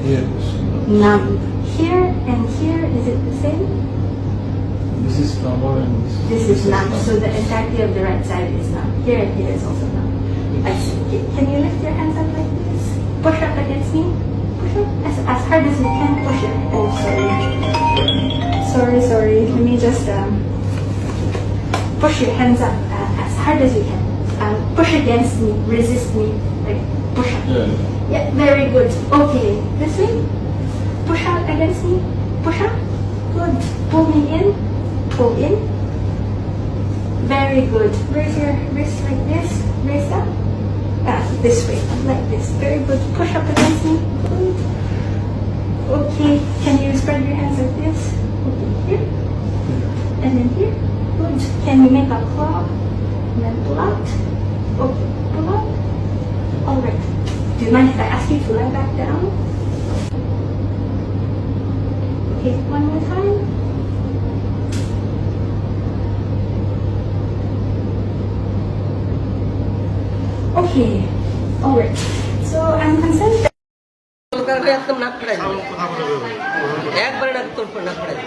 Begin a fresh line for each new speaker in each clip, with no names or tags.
Here.
Nam. Here and here, is it the same?
This is flower and
This is Nam. So the entirety of the right side is Nam. Here and here is also Nam. I see. Can you lift your hands up like this? Push up against me. Push up as hard as you can. Push it. Oh, sorry. Let me just push your hands up as hard as you can. Push against me. Resist me. Like push up.
Yeah.
Yeah, very good. Okay, this way. Push out against me. Push up. Good. Pull me in. Pull in. Very good. Raise your wrist like this. Raise up. This way. Like this. Very good. Push up against me. Good. Okay. Can you spread your hands like this? Okay. Here. And then here. Good. Can you make a claw? And then pull out. Okay. Pull out. All right. Do you mind if I ask you to lie back down? Okay, one more time. Okay, all right. So I'm concerned that
একদম নাক ফেড়াই একবারে নাক তোর নাক ফেড়াই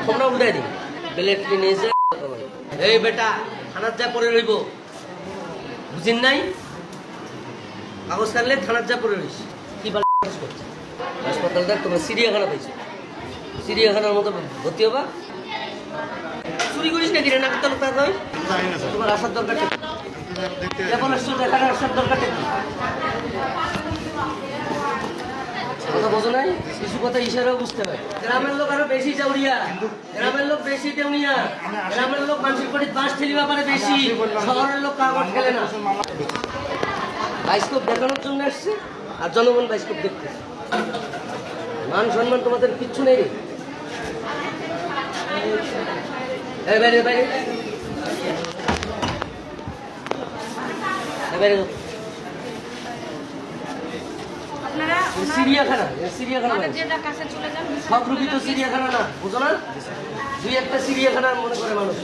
তোমরা উঠাই দিই plate নিয়ে এসে এই বেটা থানার যা পরে রইব বুঝিন নাই কাগজ কাটলে থানার যা পরে রইস কি করছে হাসপাতালটা তোমরা চিড়িয়াখানা পাইছো চিড়িয়াখানার মতো ভর্তি হবা চুরি করিস নাকি রে নাক তল তার নয় তোমার আসার দরকার এখন দেখার আসার দরকার কথা বোঝো নাই কিছু কথা ইশারাও বুঝতে হয় গ্রামের লোক আরো বেশি চাউরিয়া গ্রামের লোক বেশি দেউনিয়া গ্রামের লোক মানুষের কোটি বাঁশ ঠেলি ব্যাপারে বেশি শহরের লোক কাগজ খেলে না বাইস্কোপ দেখানোর জন্য আসছে আর জনগণ বাইস্কোপ দেখতে মান সম্মান তোমাদের কিচ্ছু নেই রে বাইরে বাইরে বাইরে চিড়িয়াখানা সব রুগী তো চিড়িয়াখানা না বুঝো না দুই একটা চিড়িয়াখানা মনে করে মানুষ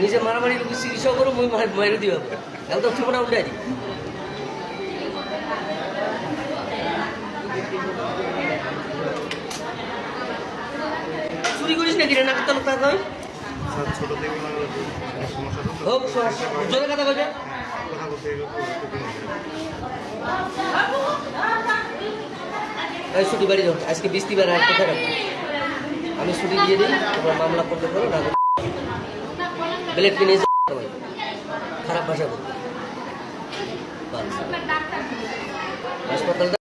নিজে মারামারি রুগী চিকিৎসা করো মুই মাইরে দিবা একদম ঠিকনা উল্টাই দিই চুরি করিস নাকি রে নাকি তল তার নয় হোক জোরে কথা কইবে ছুটি বাড়ি যাও আজকে বৃষ্টিবার আর কোথায় রাখবো আমি ছুটি দিয়ে দিই তোমার মামলা করতে পারো না প্লেট কিনে খারাপ ভাষা বলতে হাসপাতালটা